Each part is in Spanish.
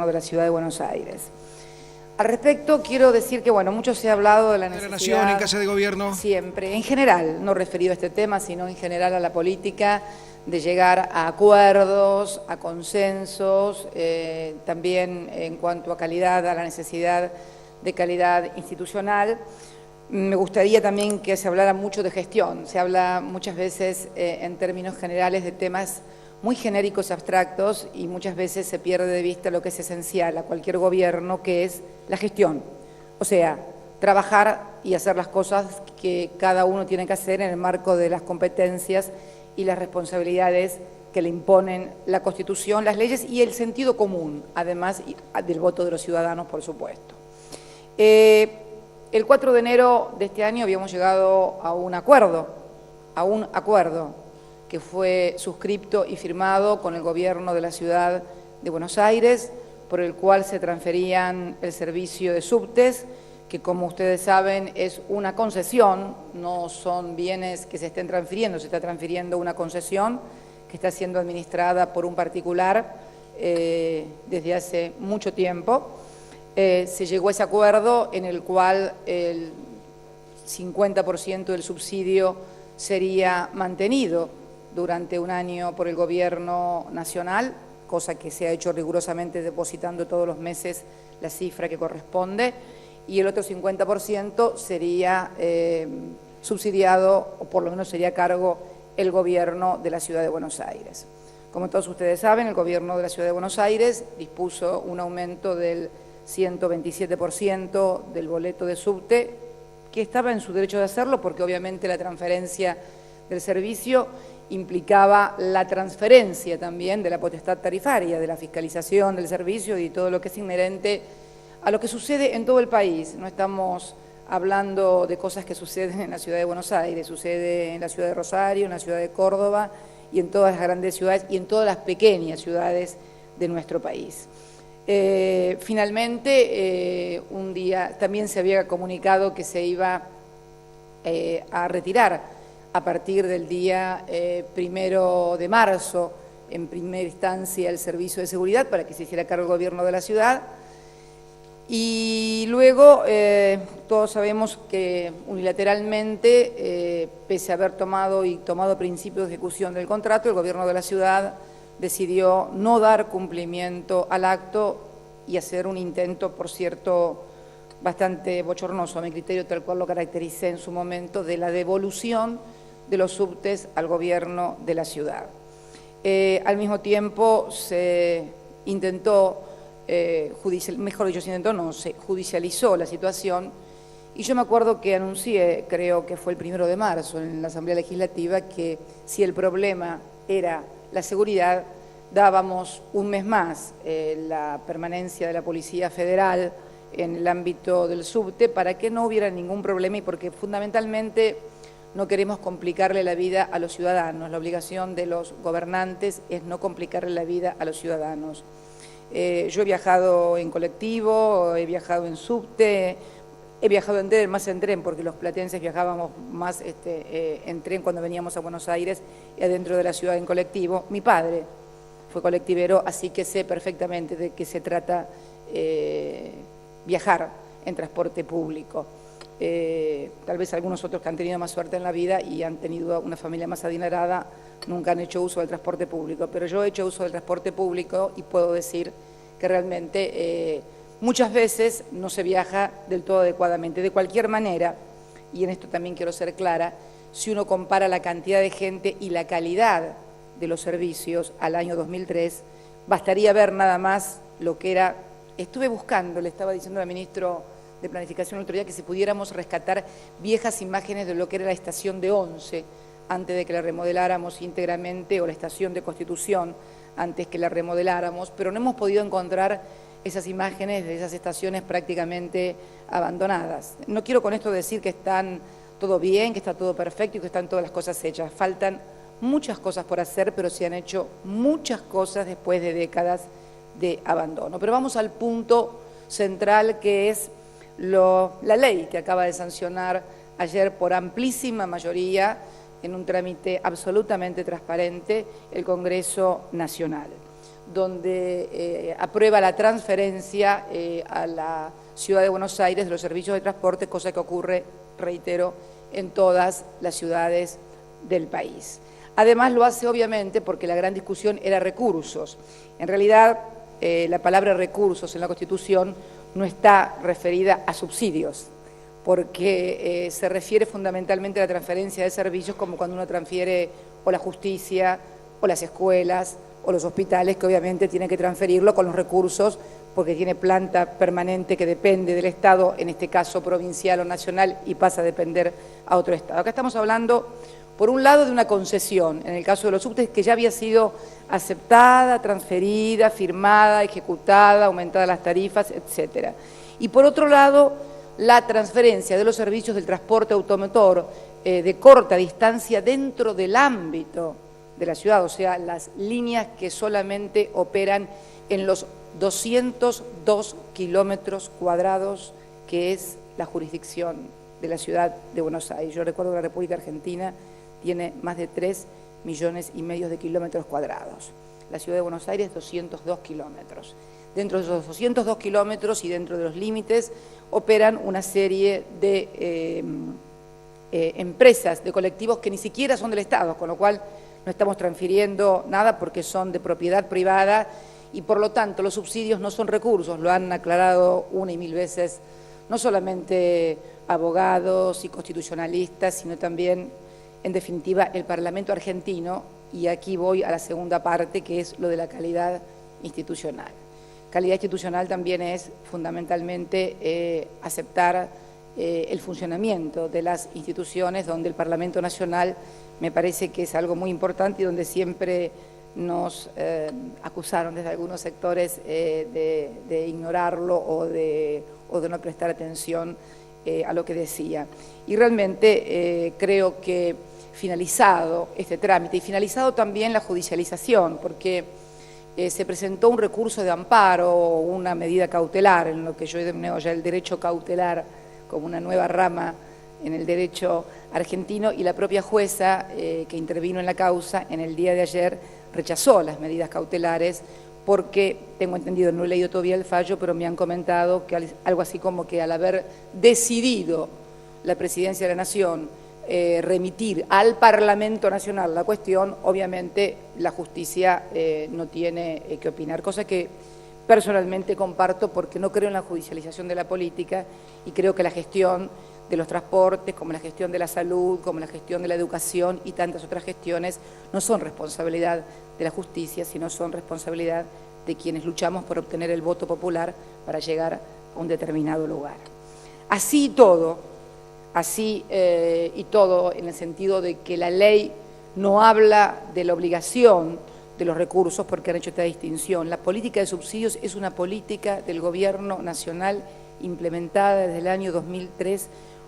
de la Ciudad de Buenos Aires. Al respecto, quiero decir que, mucho se ha hablado de la necesidad... ¿De la Nación en Casa de Gobierno? Siempre, en general, no referido a este tema, sino en general a la política, de llegar a acuerdos, a consensos, también en cuanto a calidad, a la necesidad de calidad institucional. Me gustaría también que se hablara mucho de gestión. Se habla muchas veces en términos generales de temas muy genéricos, abstractos, y muchas veces se pierde de vista lo que es esencial a cualquier gobierno, que es la gestión. O sea, trabajar y hacer las cosas que cada uno tiene que hacer en el marco de las competencias y las responsabilidades que le imponen la Constitución, las leyes y el sentido común, además del voto de los ciudadanos, por supuesto. El 4 de enero de este año habíamos llegado a un acuerdo que fue suscripto y firmado con el gobierno de la Ciudad de Buenos Aires, por el cual se transferían el servicio de subtes, que como ustedes saben es una concesión, no son bienes que se estén transfiriendo, se está transfiriendo una concesión que está siendo administrada por un particular desde hace mucho tiempo. Se llegó a ese acuerdo en el cual el 50% del subsidio sería mantenido durante un año por el Gobierno Nacional, cosa que se ha hecho rigurosamente depositando todos los meses la cifra que corresponde, y el otro 50% sería subsidiado, o por lo menos sería a cargo el Gobierno de la Ciudad de Buenos Aires. Como todos ustedes saben, el Gobierno de la Ciudad de Buenos Aires dispuso un aumento del 127% del boleto de subte, que estaba en su derecho de hacerlo porque obviamente la transferencia del servicio implicaba la transferencia también de la potestad tarifaria, de la fiscalización del servicio y todo lo que es inherente a lo que sucede en todo el país. No estamos hablando de cosas que suceden en la Ciudad de Buenos Aires, sucede en la Ciudad de Rosario, en la Ciudad de Córdoba y en todas las grandes ciudades y en todas las pequeñas ciudades de nuestro país. Finalmente, un día también se había comunicado que se iba a retirar a partir del día 1 de marzo, en primera instancia, el servicio de seguridad para que se hiciera cargo el gobierno de la ciudad. Y luego todos sabemos que unilateralmente, pese a haber tomado principio de ejecución del contrato, el gobierno de la ciudad decidió no dar cumplimiento al acto y hacer un intento, por cierto, bastante bochornoso a mi criterio, tal cual lo caractericé en su momento, de la devolución de los subtes al gobierno de la ciudad. Al mismo tiempo se intentó, se judicializó la situación, y yo me acuerdo que anuncié, creo que fue el 1 de marzo en la Asamblea Legislativa, que si el problema era la seguridad, dábamos un mes más la permanencia de la Policía Federal en el ámbito del subte para que no hubiera ningún problema y porque fundamentalmente no queremos complicarle la vida a los ciudadanos. La obligación de los gobernantes es no complicarle la vida a los ciudadanos. Yo he viajado en colectivo, he viajado en subte, he viajado en tren, más en tren, porque los platenses viajábamos más en tren cuando veníamos a Buenos Aires y adentro de la ciudad en colectivo. Mi padre fue colectivero, así que sé perfectamente de qué se trata viajar en transporte público. Tal vez algunos otros que han tenido más suerte en la vida y han tenido una familia más adinerada nunca han hecho uso del transporte público, pero yo he hecho uso del transporte público y puedo decir que realmente muchas veces no se viaja del todo adecuadamente. De cualquier manera, y en esto también quiero ser clara, si uno compara la cantidad de gente y la calidad de los servicios al año 2003, bastaría ver nada más lo que era. Estuve buscando, le estaba diciendo al ministro de Planificación el otro día, que si pudiéramos rescatar viejas imágenes de lo que era la estación de Once antes de que la remodeláramos íntegramente, o la estación de Constitución antes que la remodeláramos, pero no hemos podido encontrar esas imágenes de esas estaciones prácticamente abandonadas. No quiero con esto decir que están todo bien, que está todo perfecto y que están todas las cosas hechas. Faltan muchas cosas por hacer, pero se han hecho muchas cosas después de décadas de abandono. Pero vamos al punto central, que es la ley que acaba de sancionar ayer por amplísima mayoría, en un trámite absolutamente transparente, el Congreso Nacional. donde aprueba la transferencia a la Ciudad de Buenos Aires de los servicios de transporte, cosa que ocurre, reitero, en todas las ciudades del país. Además lo hace obviamente porque la gran discusión era recursos. En realidad la palabra recursos en la Constitución no está referida a subsidios, porque se refiere fundamentalmente a la transferencia de servicios como cuando uno transfiere o la justicia o las escuelas o los hospitales, que obviamente tiene que transferirlo con los recursos porque tiene planta permanente que depende del Estado, en este caso provincial o nacional, y pasa a depender a otro Estado. Acá estamos hablando, por un lado, de una concesión, en el caso de los subtes, que ya había sido aceptada, transferida, firmada, ejecutada, aumentada las tarifas, etcétera. Y por otro lado, la transferencia de los servicios del transporte automotor de corta distancia dentro del ámbito de la ciudad, o sea, las líneas que solamente operan en los 202 kilómetros cuadrados, que es la jurisdicción de la ciudad de Buenos Aires. Yo recuerdo que la República Argentina tiene más de 3,5 millones de kilómetros cuadrados. La ciudad de Buenos Aires, 202 kilómetros. Dentro de esos 202 kilómetros y dentro de los límites operan una serie de empresas, de colectivos que ni siquiera son del Estado, con lo cual no estamos transfiriendo nada porque son de propiedad privada y por lo tanto los subsidios no son recursos, lo han aclarado una y mil veces, no solamente abogados y constitucionalistas, sino también, en definitiva, el Parlamento argentino, y aquí voy a la segunda parte, que es lo de la calidad institucional. Calidad institucional también es fundamentalmente aceptar el funcionamiento de las instituciones, donde el Parlamento Nacional me parece que es algo muy importante y donde siempre nos acusaron desde algunos sectores de ignorarlo o de no prestar atención a lo que decía. Y realmente creo que finalizado este trámite y finalizado también la judicialización, porque se presentó un recurso de amparo o una medida cautelar, en lo que yo he denominado ya el derecho cautelar como una nueva rama en el derecho argentino, y la propia jueza que intervino en la causa en el día de ayer rechazó las medidas cautelares porque, tengo entendido, no he leído todavía el fallo, pero me han comentado que algo así como que al haber decidido la Presidencia de la Nación remitir al Parlamento Nacional la cuestión, obviamente la justicia no tiene que opinar, cosa que personalmente comparto porque no creo en la judicialización de la política y creo que la gestión de los transportes, como la gestión de la salud, como la gestión de la educación y tantas otras gestiones, no son responsabilidad de la justicia, sino son responsabilidad de quienes luchamos por obtener el voto popular para llegar a un determinado lugar. Así y todo en el sentido de que la ley no habla de la obligación de los recursos porque han hecho esta distinción. La política de subsidios es una política del Gobierno Nacional implementada desde el año 2003,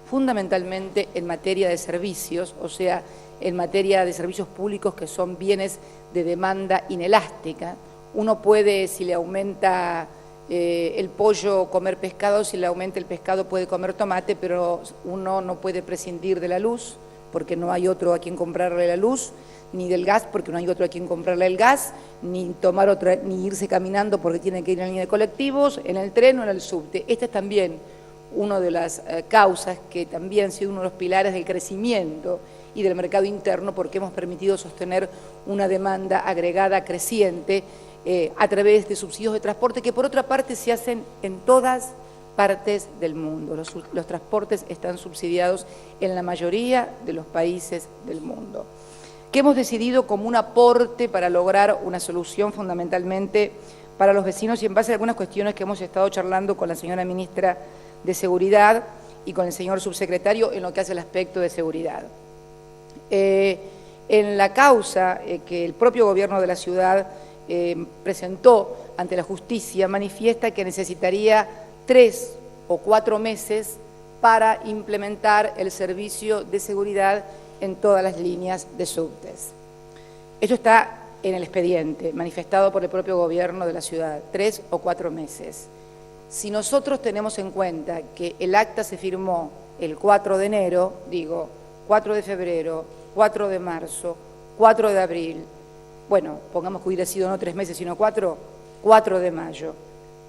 fundamentalmente en materia de servicios, o sea, en materia de servicios públicos que son bienes de demanda inelástica. Uno puede, si le aumenta el pollo, comer pescado, si le aumenta el pescado puede comer tomate, pero uno no puede prescindir de la luz porque no hay otro a quien comprarle la luz, ni del gas porque no hay otro a quien comprarle el gas, ni tomar otra, ni irse caminando porque tiene que ir en la línea de colectivos, en el tren o en el subte. Esta es también una de las causas que también ha sido uno de los pilares del crecimiento y del mercado interno, porque hemos permitido sostener una demanda agregada creciente a través de subsidios de transporte que por otra parte se hacen en todas partes del mundo. Los transportes están subsidiados en la mayoría de los países del mundo. Que hemos decidido como un aporte para lograr una solución fundamentalmente para los vecinos y en base a algunas cuestiones que hemos estado charlando con la señora ministra de Seguridad y con el señor subsecretario en lo que hace el aspecto de seguridad. En la causa que el propio gobierno de la ciudad presentó ante la justicia, manifiesta que necesitaría 3 o 4 meses para implementar el servicio de seguridad en todas las líneas de subtes. Esto está en el expediente, manifestado por el propio gobierno de la ciudad, 3 o 4 meses. Si nosotros tenemos en cuenta que el acta se firmó el 4 de enero, digo, 4 de febrero, 4 de marzo, 4 de abril, bueno, pongamos que hubiera sido no 3 meses, sino 4, 4 de mayo.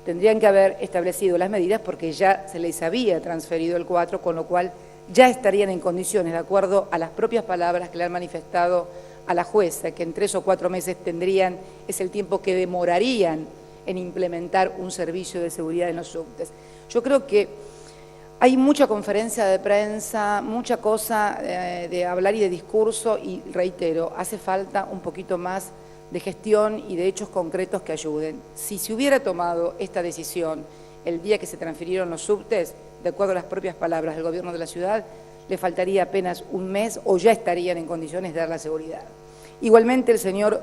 Tendrían que haber establecido las medidas porque ya se les había transferido el 4, con lo cual ya estarían en condiciones, de acuerdo a las propias palabras que le han manifestado a la jueza, que en 3 o 4 meses tendrían, es el tiempo que demorarían en implementar un servicio de seguridad en los subtes. Yo creo que hay mucha conferencia de prensa, mucha cosa de hablar y de discurso, y reitero, hace falta un poquito más de gestión y de hechos concretos que ayuden. Si se hubiera tomado esta decisión el día que se transfirieron los subtes, de acuerdo a las propias palabras del gobierno de la ciudad, le faltaría apenas un mes o ya estarían en condiciones de dar la seguridad. Igualmente el señor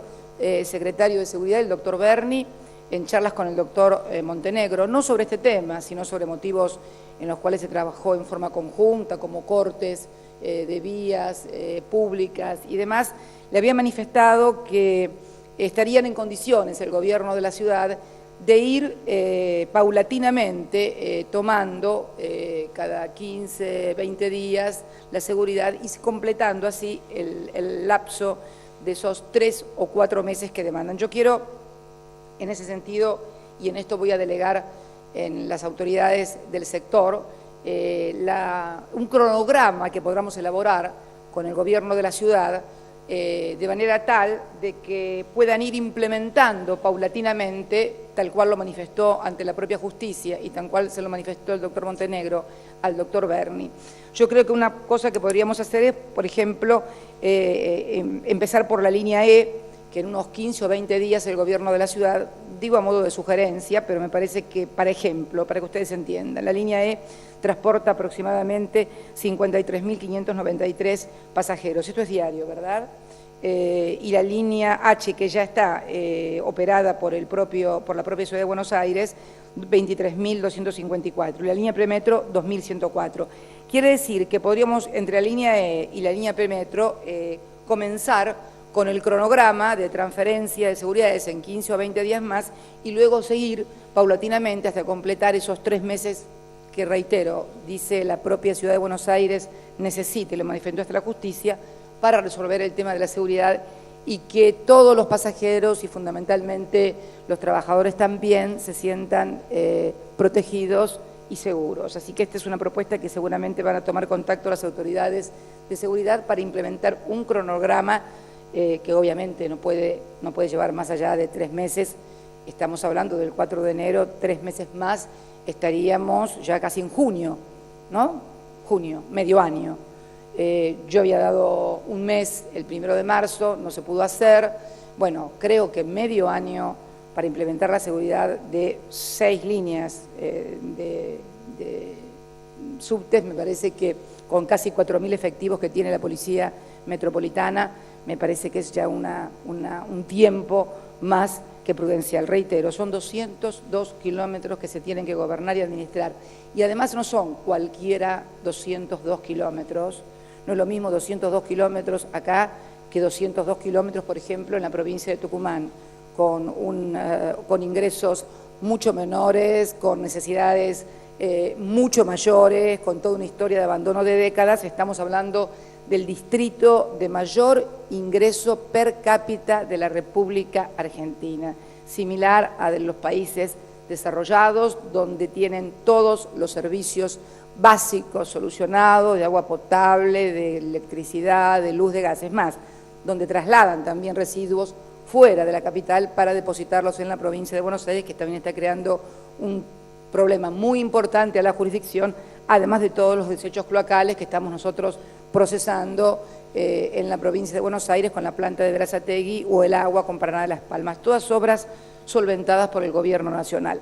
secretario de Seguridad, el doctor Berni, en charlas con el doctor Montenegro, no sobre este tema, sino sobre motivos en los cuales se trabajó en forma conjunta, como cortes de vías públicas y demás, le había manifestado que estarían en condiciones el gobierno de la ciudad de ir paulatinamente tomando cada 15, 20 días la seguridad y completando así el lapso de esos 3 o 4 meses que demandan. Yo quiero, en ese sentido, y en esto voy a delegar en las autoridades del sector, un cronograma que podamos elaborar con el gobierno de la ciudad, de manera tal de que puedan ir implementando paulatinamente, tal cual lo manifestó ante la propia justicia y tal cual se lo manifestó el doctor Montenegro al doctor Berni. Yo creo que una cosa que podríamos hacer es, por ejemplo, empezar por la línea E, que en unos 15 o 20 días el gobierno de la ciudad, digo a modo de sugerencia, pero me parece que, para ejemplo, para que ustedes entiendan, la línea E transporta aproximadamente 53.593 pasajeros. Esto es diario, ¿verdad? Y la línea H, que ya está operada por la propia Ciudad de Buenos Aires, 23.254. Y la línea premetro, 2.104. Quiere decir que podríamos, entre la línea E y la línea premetro, comenzar con el cronograma de transferencia de seguridades en 15 o 20 días más y luego seguir paulatinamente hasta completar esos 3 meses que, reitero, dice la propia Ciudad de Buenos Aires, necesita, y lo manifestó hasta la justicia, para resolver el tema de la seguridad y que todos los pasajeros y fundamentalmente los trabajadores también se sientan protegidos y seguros. Así que esta es una propuesta que seguramente van a tomar contacto las autoridades de seguridad para implementar un cronograma que obviamente no puede llevar más allá de 3 meses. Estamos hablando del 4 de enero, 3 meses más, estaríamos ya casi en junio, ¿no? Junio, medio año. Yo había dado un mes, el 1 de marzo, no se pudo hacer. Bueno, creo que medio año para implementar la seguridad de 6 líneas de subtes, me parece que con casi 4.000 efectivos que tiene la Policía Metropolitana, me parece que es ya un tiempo más que prudencial. Reitero, son 202 kilómetros que se tienen que gobernar y administrar. Y además no son cualquiera 202 kilómetros. No es lo mismo 202 kilómetros acá que 202 kilómetros, por ejemplo, en la provincia de Tucumán, con ingresos mucho menores, con necesidades mucho mayores, con toda una historia de abandono de décadas. Estamos hablando del distrito de mayor ingreso per cápita de la República Argentina, similar a de los países desarrollados, donde tienen todos los servicios básicos solucionados, de agua potable, de electricidad, de luz, de gas. Es más, donde trasladan también residuos fuera de la capital para depositarlos en la provincia de Buenos Aires, que también está creando un problema muy importante a la jurisdicción, además de todos los desechos cloacales que estamos nosotros procesando en la provincia de Buenos Aires con la planta de Berazategui o el agua con Paraná de Las Palmas, todas obras solventadas por el Gobierno Nacional.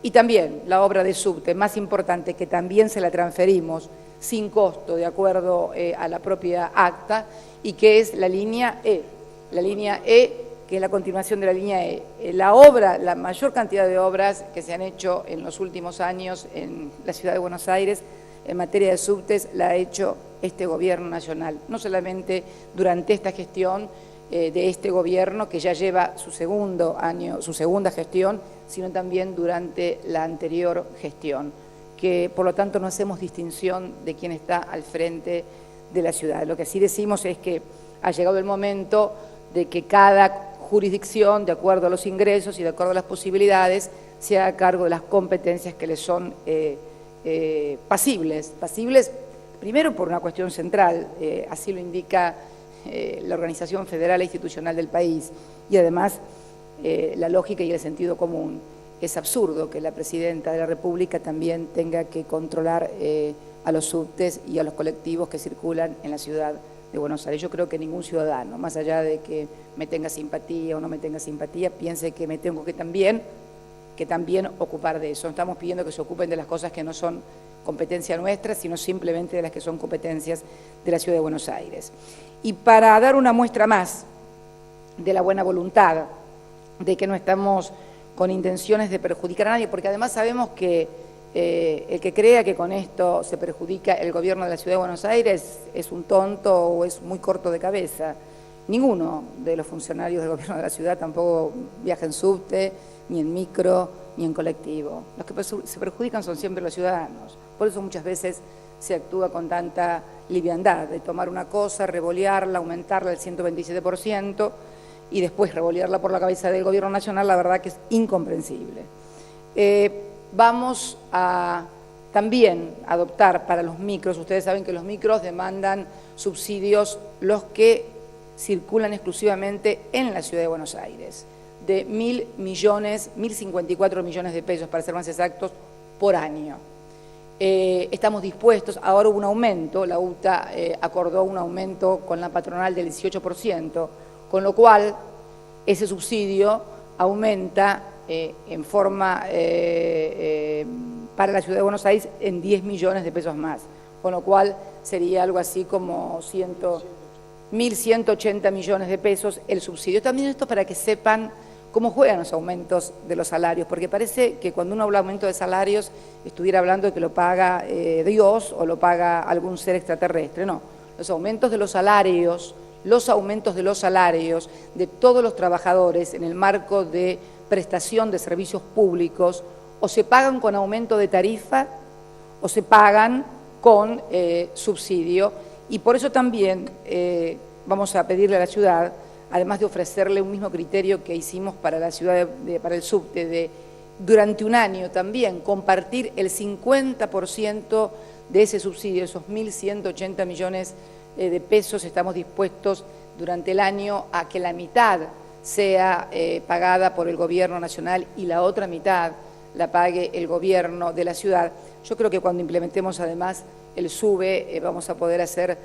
Y también la obra de subte, más importante, que también se la transferimos sin costo de acuerdo a la propia acta, y que es la línea E. La línea E, que es la continuación de la línea E. La mayor cantidad de obras que se han hecho en los últimos años en la Ciudad de Buenos Aires en materia de subtes la ha hecho este Gobierno Nacional, no solamente durante esta gestión de este Gobierno, que ya lleva su segunda gestión, sino también durante la anterior gestión, que por lo tanto no hacemos distinción de quién está al frente de la ciudad. Lo que sí decimos es que ha llegado el momento de que cada jurisdicción, de acuerdo a los ingresos y de acuerdo a las posibilidades, se haga cargo de las competencias que le son pasibles. Pasibles, primero por una cuestión central, así lo indica la organización federal e institucional del país, y además la lógica y el sentido común. Es absurdo que la Presidenta de la República también tenga que controlar a los subtes y a los colectivos que circulan en la ciudad de Buenos Aires. Yo creo que ningún ciudadano, más allá de que me tenga simpatía o no me tenga simpatía, piense que me tengo que también ocupar de eso. No estamos pidiendo que se ocupen de las cosas que no son competencia nuestra, sino simplemente de las que son competencias de la ciudad de Buenos Aires. Y para dar una muestra más de la buena voluntad, de que no estamos con intenciones de perjudicar a nadie, porque además sabemos que el que crea que con esto se perjudica el gobierno de la Ciudad de Buenos Aires es un tonto o es muy corto de cabeza. Ninguno de los funcionarios del gobierno de la ciudad tampoco viaja en subte, ni en micro, ni en colectivo. Los que se perjudican son siempre los ciudadanos. Por eso muchas veces se actúa con tanta liviandad, de tomar una cosa, revolearla, aumentarla al 127%, y después revolearla por la cabeza del Gobierno Nacional, la verdad que es incomprensible. Vamos a también adoptar para los micros, ustedes saben que los micros demandan subsidios los que circulan exclusivamente en la Ciudad de Buenos Aires, de 1.000 millones, 1.054 millones de pesos, para ser más exactos, por año. Estamos dispuestos, ahora hubo un aumento, la UTA acordó un aumento con la patronal del 18%, con lo cual ese subsidio aumenta en forma para la Ciudad de Buenos Aires en 10 millones de pesos más, con lo cual sería algo así como 1.180 millones de pesos el subsidio. También esto para que sepan cómo juegan los aumentos de los salarios, porque parece que cuando uno habla de aumento de salarios estuviera hablando de que lo paga Dios o lo paga algún ser extraterrestre. No, los aumentos de los salarios de todos los trabajadores en el marco de prestación de servicios públicos o se pagan con aumento de tarifa o se pagan con subsidio, y por eso también vamos a pedirle a la ciudad, además de ofrecerle un mismo criterio que hicimos para la ciudad, para el subte, de durante un año también compartir el 50% de ese subsidio, esos 1.180 millones de pesos, estamos dispuestos durante el año a que la mitad sea pagada por el Gobierno Nacional y la otra mitad la pague el Gobierno de la ciudad. Yo creo que cuando implementemos además el SUBE vamos a poder hacer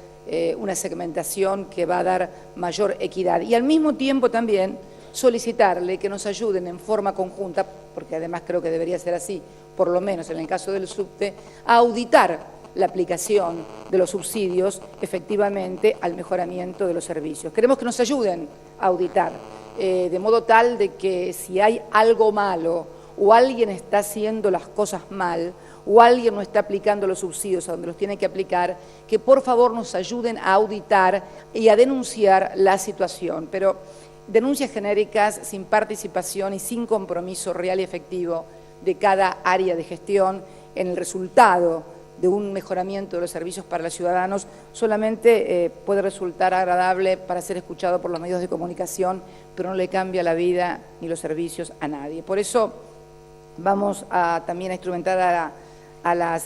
una segmentación que va a dar mayor equidad. Y al mismo tiempo también solicitarle que nos ayuden en forma conjunta, porque además creo que debería ser así, por lo menos en el caso del subte, a auditar la aplicación de los subsidios efectivamente al mejoramiento de los servicios. Queremos que nos ayuden a auditar, de modo tal de que si hay algo malo o alguien está haciendo las cosas mal o alguien no está aplicando los subsidios a donde los tiene que aplicar, que por favor nos ayuden a auditar y a denunciar la situación. Pero denuncias genéricas sin participación y sin compromiso real y efectivo de cada área de gestión en el resultado de un mejoramiento de los servicios para los ciudadanos solamente puede resultar agradable para ser escuchado por los medios de comunicación, pero no le cambia la vida ni los servicios a nadie. Por eso vamos también a instrumentar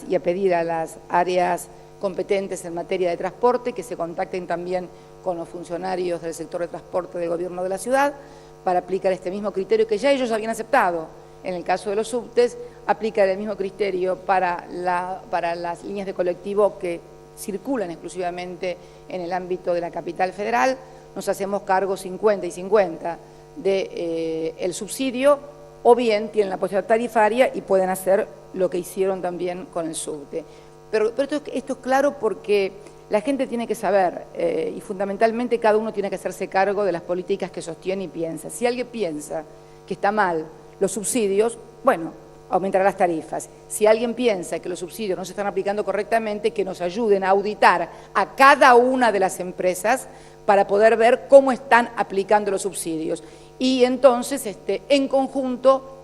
y a pedir a las áreas competentes en materia de transporte que se contacten también con los funcionarios del sector de transporte del Gobierno de la ciudad para aplicar este mismo criterio que ya ellos habían aceptado. En el caso de los subtes, aplicar el mismo criterio para las líneas de colectivo que circulan exclusivamente en el ámbito de la capital federal. Nos hacemos cargo 50 y 50 del subsidio, o bien tienen la posibilidad tarifaria y pueden hacer lo que hicieron también con el subte. Pero esto es claro porque la gente tiene que saber y fundamentalmente cada uno tiene que hacerse cargo de las políticas que sostiene y piensa. Si alguien piensa que está mal los subsidios, bueno, aumentará las tarifas. Si alguien piensa que los subsidios no se están aplicando correctamente, que nos ayuden a auditar a cada una de las empresas para poder ver cómo están aplicando los subsidios. Y entonces, en conjunto,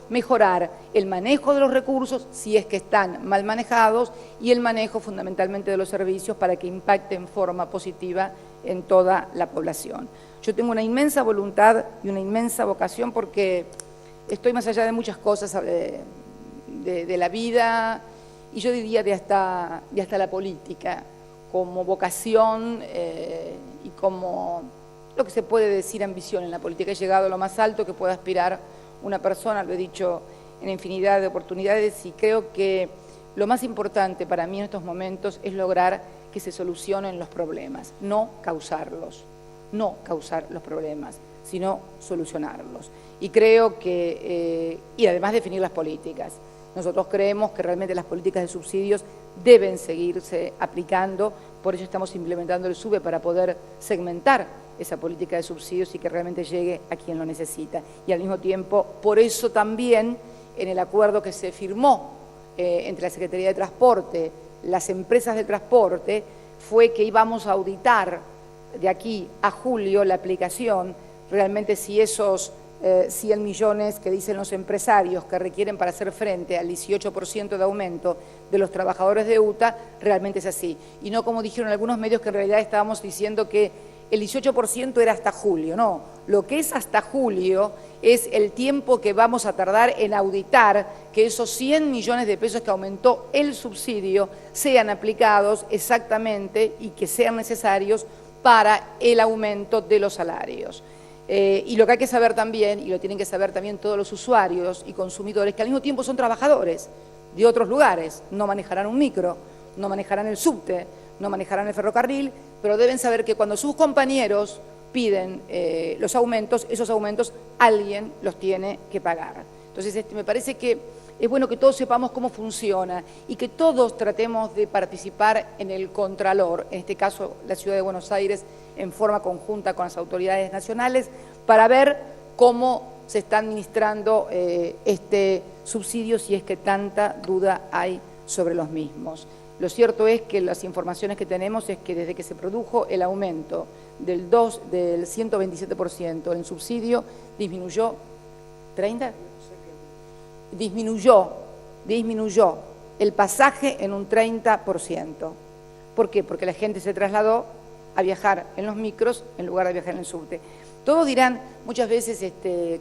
mejorar el manejo de los recursos, si es que están mal manejados, y el manejo fundamentalmente de los servicios para que impacte en forma positiva en toda la población. Yo tengo una inmensa voluntad y una inmensa vocación porque estoy más allá de muchas cosas de la vida y yo diría de hasta la política, como vocación y como lo que se puede decir ambición en la política. He llegado a lo más alto que pueda aspirar una persona, lo he dicho en infinidad de oportunidades, y creo que lo más importante para mí en estos momentos es lograr que se solucionen los problemas, no causar los problemas, sino solucionarlos. Y creo que, y además definir las políticas. Nosotros creemos que realmente las políticas de subsidios deben seguirse aplicando, por eso estamos implementando el SUBE para poder segmentar esa política de subsidios y que realmente llegue a quien lo necesita. Y al mismo tiempo, por eso también en el acuerdo que se firmó entre la Secretaría de Transporte, las empresas de transporte, fue que íbamos a auditar de aquí a julio la aplicación, realmente si esos 100 millones que dicen los empresarios que requieren para hacer frente al 18% de aumento de los trabajadores de UTA, realmente es así. Y no como dijeron algunos medios que en realidad estábamos diciendo que el 18% era hasta julio. No, lo que es hasta julio es el tiempo que vamos a tardar en auditar que esos 100 millones de pesos que aumentó el subsidio sean aplicados exactamente y que sean necesarios para el aumento de los salarios. Y lo que hay que saber también, y lo tienen que saber también todos los usuarios y consumidores, que al mismo tiempo son trabajadores de otros lugares, no manejarán un micro, no manejarán el subte, no manejarán el ferrocarril, pero deben saber que cuando sus compañeros piden los aumentos, esos aumentos alguien los tiene que pagar. Entonces, me parece que es bueno que todos sepamos cómo funciona y que todos tratemos de participar en el contralor, en este caso la Ciudad de Buenos Aires, en forma conjunta con las autoridades nacionales, para ver cómo se está administrando este subsidio, si es que tanta duda hay sobre los mismos. Lo cierto es que las informaciones que tenemos es que desde que se produjo el aumento del 127% en subsidio, disminuyó, ¿30? Disminuyó el pasaje en un 30%. ¿Por qué? Porque la gente se trasladó a viajar en los micros en lugar de viajar en el subte. Todos dirán muchas veces,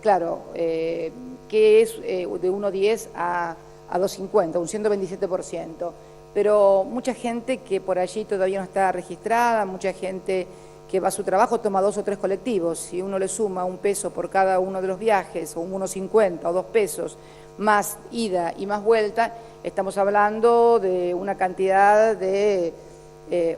claro, que es de 1,10 a 2,50, un 127%. Pero mucha gente que por allí todavía no está registrada, mucha gente que va a su trabajo toma 2 o 3 colectivos. Si uno le suma un peso por cada uno de los viajes, o un 1,50 o 2 pesos, más ida y más vuelta, estamos hablando de una cantidad de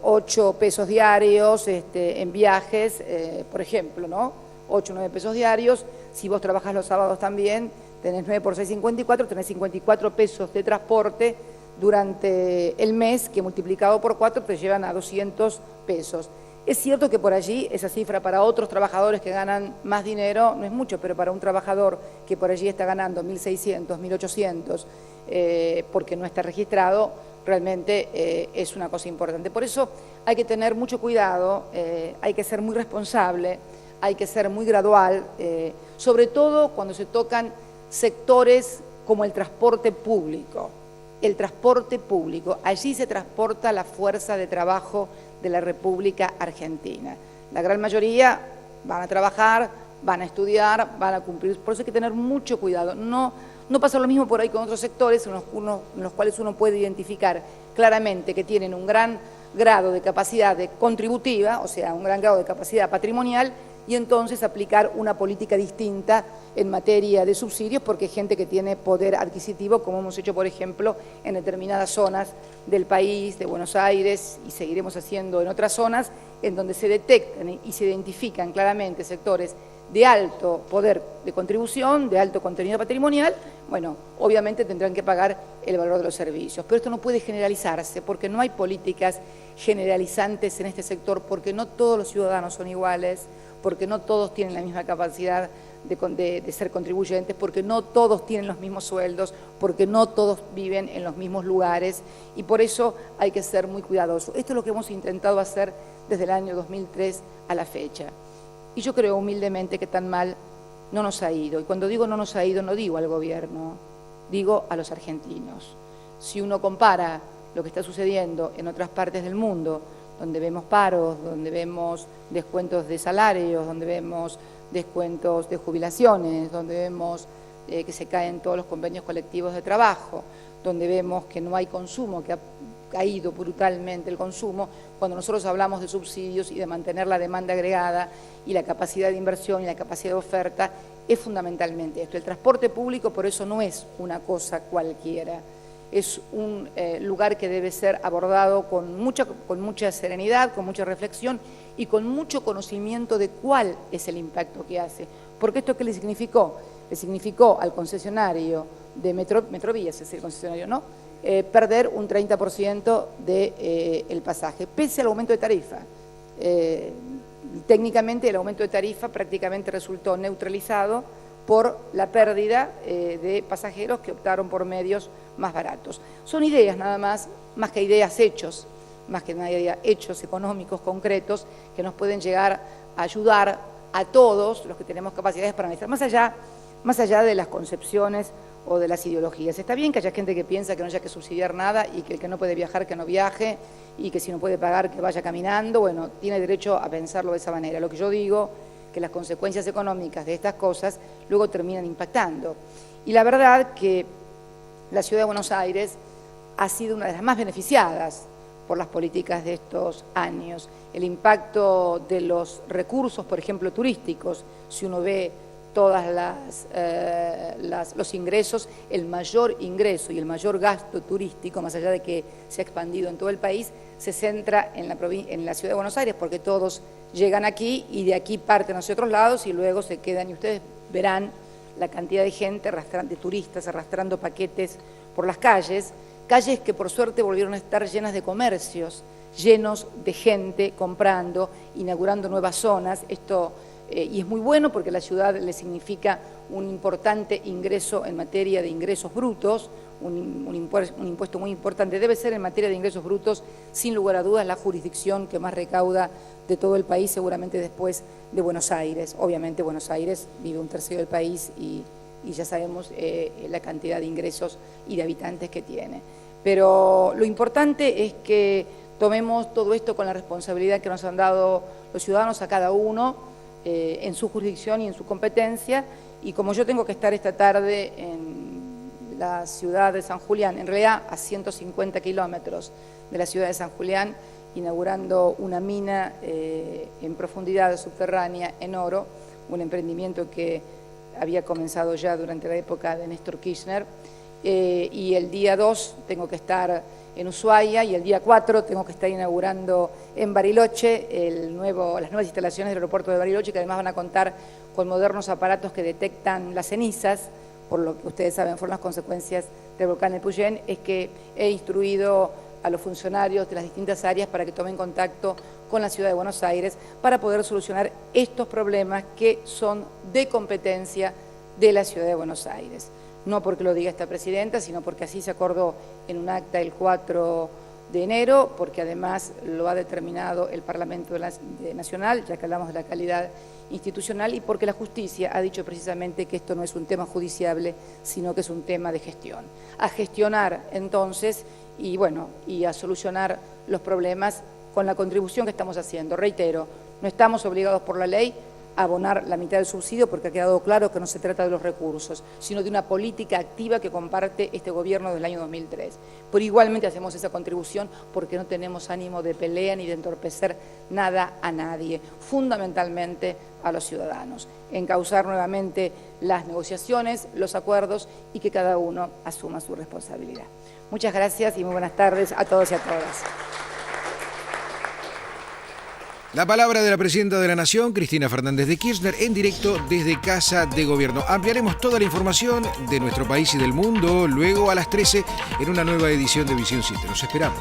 8 pesos diarios en viajes, por ejemplo, ¿no? 8 o 9 pesos diarios. Si vos trabajas los sábados también, tenés 9 por 6, 54, tenés 54 pesos de transporte durante el mes, que multiplicado por 4 te llevan a 200 pesos. Es cierto que por allí esa cifra para otros trabajadores que ganan más dinero no es mucho, pero para un trabajador que por allí está ganando 1.600, 1.800, porque no está registrado, realmente es una cosa importante. Por eso hay que tener mucho cuidado, hay que ser muy responsable, hay que ser muy gradual, sobre todo cuando se tocan sectores como el transporte público. El transporte público, allí se transporta la fuerza de trabajo de la República Argentina. La gran mayoría van a trabajar, van a estudiar, van a cumplir. Por eso hay que tener mucho cuidado. No pasa lo mismo por ahí con otros sectores en los cuales uno puede identificar claramente que tienen un gran grado de capacidad contributiva, o sea, un gran grado de capacidad patrimonial, y entonces aplicar una política distinta en materia de subsidios, porque hay gente que tiene poder adquisitivo, como hemos hecho, por ejemplo, en determinadas zonas del país, de Buenos Aires, y seguiremos haciendo en otras zonas, en donde se detectan y se identifican claramente sectores de alto poder de contribución, de alto contenido patrimonial. Bueno, obviamente tendrán que pagar el valor de los servicios. Pero esto no puede generalizarse, porque no hay políticas generalizantes en este sector, porque no todos los ciudadanos son iguales, porque no todos tienen la misma capacidad de ser contribuyentes, porque no todos tienen los mismos sueldos, porque no todos viven en los mismos lugares, y por eso hay que ser muy cuidadosos. Esto es lo que hemos intentado hacer desde el año 2003 a la fecha. Y yo creo humildemente que tan mal no nos ha ido. Y cuando digo no nos ha ido, no digo al gobierno, digo a los argentinos. Si uno compara lo que está sucediendo en otras partes del mundo, donde vemos paros, donde vemos descuentos de salarios, donde vemos descuentos de jubilaciones, donde vemos que se caen todos los convenios colectivos de trabajo, donde vemos que no hay consumo, que ha caído brutalmente el consumo, cuando nosotros hablamos de subsidios y de mantener la demanda agregada y la capacidad de inversión y la capacidad de oferta, es fundamentalmente esto. El transporte público por eso no es una cosa cualquiera, es un lugar que debe ser abordado con mucha serenidad, con mucha reflexión y con mucho conocimiento de cuál es el impacto que hace. Porque esto, ¿qué le significó? Le significó al concesionario de Metrovías, es el concesionario, ¿no? Perder un 30% del pasaje, pese al aumento de tarifa. Técnicamente el aumento de tarifa prácticamente resultó neutralizado por la pérdida de pasajeros que optaron por medios más baratos. Son ideas nada más que ideas, hechos, más que nada hechos económicos concretos que nos pueden llegar a ayudar a todos los que tenemos capacidades para analizar, más allá de las concepciones o de las ideologías. Está bien que haya gente que piensa que no haya que subsidiar nada y que el que no puede viajar que no viaje y que si no puede pagar que vaya caminando, bueno, tiene derecho a pensarlo de esa manera. Lo que yo digo, que las consecuencias económicas de estas cosas luego terminan impactando. Y la verdad que la Ciudad de Buenos Aires ha sido una de las más beneficiadas por las políticas de estos años. El impacto de los recursos, por ejemplo, turísticos, si uno ve todas los ingresos, el mayor ingreso y el mayor gasto turístico, más allá de que se ha expandido en todo el país, se centra en la Ciudad de Buenos Aires, porque todos llegan aquí y de aquí parten hacia otros lados y luego se quedan, y ustedes verán la cantidad de gente, de turistas arrastrando paquetes por las calles que por suerte volvieron a estar llenas de comercios, llenos de gente comprando, inaugurando nuevas zonas. Y es muy bueno porque a la ciudad le significa un importante ingreso en materia de ingresos brutos, un impuesto muy importante. Debe ser en materia de ingresos brutos, sin lugar a dudas, la jurisdicción que más recauda de todo el país, seguramente después de Buenos Aires. Obviamente Buenos Aires vive un tercio del país y ya sabemos la cantidad de ingresos y de habitantes que tiene. Pero lo importante es que tomemos todo esto con la responsabilidad que nos han dado los ciudadanos a cada uno, en su jurisdicción y en su competencia, y como yo tengo que estar esta tarde en la ciudad de San Julián, en realidad a 150 kilómetros de la ciudad de San Julián, inaugurando una mina en profundidad subterránea en oro, un emprendimiento que había comenzado ya durante la época de Néstor Kirchner, y el día 2 tengo que estar en Ushuaia y el día 4 tengo que estar inaugurando en Bariloche las nuevas instalaciones del aeropuerto de Bariloche, que además van a contar con modernos aparatos que detectan las cenizas, por lo que ustedes saben fueron las consecuencias del volcán Nepuyén. Es que he instruido a los funcionarios de las distintas áreas para que tomen contacto con la Ciudad de Buenos Aires para poder solucionar estos problemas que son de competencia de la Ciudad de Buenos Aires. No porque lo diga esta presidenta, sino porque así se acordó en un acta el 4 de enero, porque además lo ha determinado el Parlamento Nacional, ya que hablamos de la calidad institucional, y porque la justicia ha dicho precisamente que esto no es un tema judiciable, sino que es un tema de gestión. A gestionar entonces y a solucionar los problemas con la contribución que estamos haciendo. Reitero, no estamos obligados por la ley a abonar la mitad del subsidio porque ha quedado claro que no se trata de los recursos, sino de una política activa que comparte este gobierno desde el año 2003. Pero igualmente hacemos esa contribución porque no tenemos ánimo de pelea ni de entorpecer nada a nadie, fundamentalmente a los ciudadanos. Encauzar nuevamente las negociaciones, los acuerdos y que cada uno asuma su responsabilidad. Muchas gracias y muy buenas tardes a todos y a todas. La palabra de la Presidenta de la Nación, Cristina Fernández de Kirchner, en directo desde Casa de Gobierno. Ampliaremos toda la información de nuestro país y del mundo luego a las 13 en una nueva edición de Visión 7. Los esperamos.